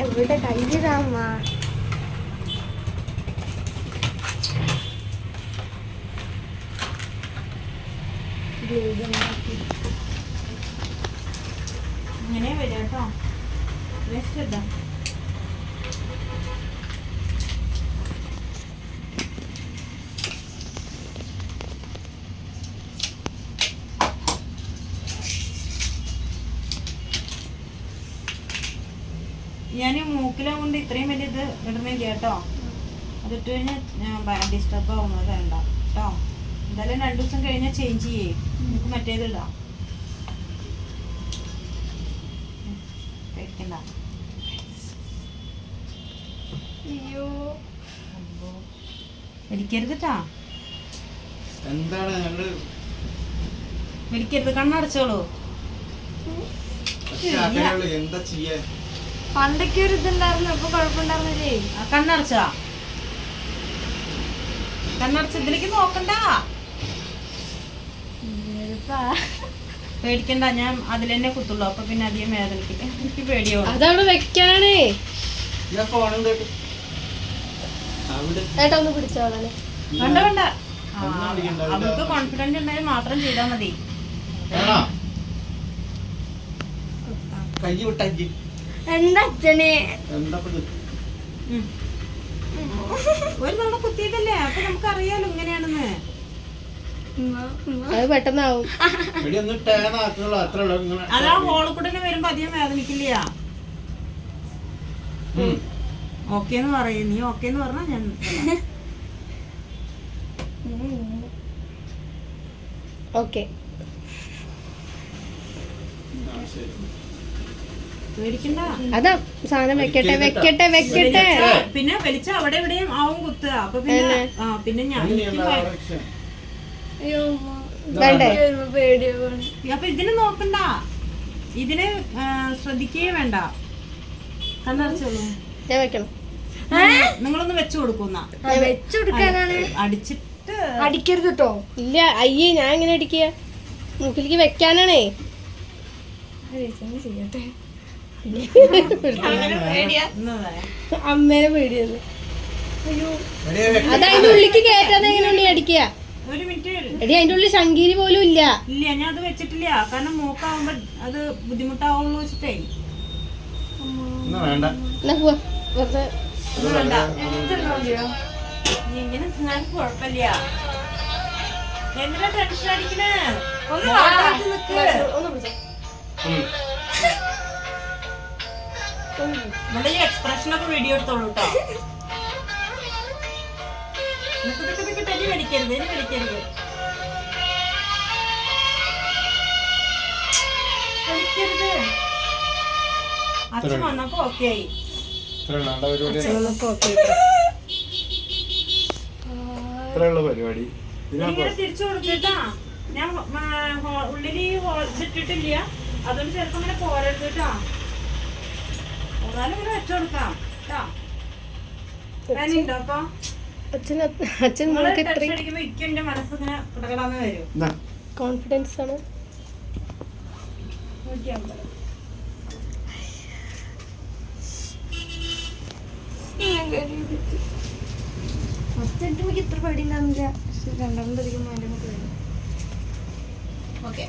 എവിടെ കയ്യിലാമ്മ ഇങ്ങനെ വരാം കേട്ടോ. നെക്സ്റ്റ് ഇതാ ഞാൻ മൂക്കിലാവുകൊണ്ട് ഇത്രയും വലിയ ഇത് ഇടണില്ല കേട്ടോ. അതിട്ട് കഴിഞ്ഞാൽ ഡിസ്റ്റർബ് ആവുന്നത് വേണ്ട കേട്ടോ. എന്തായാലും 2 ദിവസം കഴിഞ്ഞാൽ ചേഞ്ച് ചെയ്യേ. നമുക്ക് മറ്റേത് ഇടാം. കഴിക്കണ്ട. അയ്യോ വലിക്കരുത് കേട്ടാ. എന്താണ് വലിക്കരുത്, കണ്ണടച്ചോളൂ. എന്താ ചെയ്യാ? പണ്ടൊക്കെ ഒരു ഇതുണ്ടായിരുന്നു, അപ്പൊ കുഴപ്പമുണ്ടായിരുന്നില്ലേ? കണ്ണടച്ചാ കണ്ണടച്ച് ഇതിലേക്ക് നോക്കണ്ട, പേടിക്കണ്ട. ഞാൻ അതിൽ തന്നെ കുത്തുള്ളൂ. അപ്പൊ പിന്നെ അധികം വേദനിക്കില്ല. എനിക്ക് പേടിയോ. അതവിടെ വെക്കാനാണേ. ഏട്ടാ ഒന്ന് പിടിച്ചോളാണ്. വേണ്ട വേണ്ട, അവർക്ക് കോൺഫിഡന്റ് ഉണ്ടെങ്കിൽ മാത്രം ചെയ്താൽ മതി. എന്താ അച്ഛനെ ഒരു തവണ കുത്തിയതല്ലേ, അപ്പൊ നമുക്ക് അറിയാലോ ഇങ്ങനെയാണെന്ന്. അത് പെട്ടെന്നാവും. അതാ ഹോളിൽ കൂടെ വരുമ്പോ അധികം വേദനിക്കില്ല. ഓക്കേന്ന് പറയും. നീ ഓക്കേന്ന് പറഞ്ഞാ ഞാൻ ഓക്കെ. പേടിക്കണ്ട. അതാ സാധനം വെക്കട്ടെ വെക്കട്ടെ വെക്കട്ടെ. പിന്നെ വലിച്ച അവിടെ എവിടെയും ആവും കുത്തുക. അപ്പൊ പിന്നെ പിന്നെ ഞാൻ അപ്പൊ ഇതിന് നോക്കണ്ട, ഇതിന് ശ്രദ്ധിക്കേ വേണ്ട. കണ്ണടച്ചോളൂ. ഞാൻ വെക്കണം. നിങ്ങളൊന്ന് വെച്ചു കൊടുക്കുന്ന അടിച്ചിട്ട് അടിക്കരുത് കേട്ടോ. ഇല്ല അയ്യേ, ഞാൻ എങ്ങനെ അടിക്കുക? മൂക്കിലേക്ക് വെക്കാനാണേ. ചെയ്യട്ടെ. അമ്മേനെ പേടിയത്. അയ്യോ, അത് അതിന്റെ ഉള്ളിക്ക് കേറ്റാതെ എങ്ങനെ ഉള്ളി അടിക്കുക? ഒരു മിനിറ്റ് എടി, അതിന്റെ ഉള്ളിൽ ശങ്കീരി പോലും ഇല്ല. ഇല്ല, ഞാൻ അത് വെച്ചിട്ടില്ല. കാരണം മൂക്കാവുമ്പോ അത് ബുദ്ധിമുട്ടാവുള്ളൂ വെച്ചിട്ടേ. ഇങ്ങനെ ഞാൻ കുഴപ്പമില്ല. എന്തിനാ ടെൻഷൻ അടിക്കണേ? നമ്മുടെ ഈ എക്സ്പ്രഷനൊക്കെ വീഡിയോ എടുത്തോളൂ കേട്ടോ. ഇനി വലിക്കരുത്, ഇനി വലിക്കരുത്. വലിക്കരുത്. അച്ഛൻ വന്നപ്പോ ഓക്കെ ആയി. പരിപാടി ഇങ്ങനെ തിരിച്ചു കൊടുത്തിട്ടാ. ഞാൻ ഉള്ളില് ഇതിട്ടിട്ടില്ല, അതുകൊണ്ട് ചിലപ്പോ അങ്ങനെ പോരരുത് കേട്ടോ. ഇങ്ങനെ വെച്ചു കൊടുക്കാം കേട്ടോ. വേനുണ്ടോ? അപ്പൊ അച്ഛൻ എന്റെ മനസ്സിങ്ങനെ കിടക്കടാന്ന് വരും. കോൺഫിഡൻസ് ആണ്. 150. എനിക്ക് ഇത്ര പേടി ഉണ്ടാകുന്നില്ല. 2 അധികം ഓക്കെ.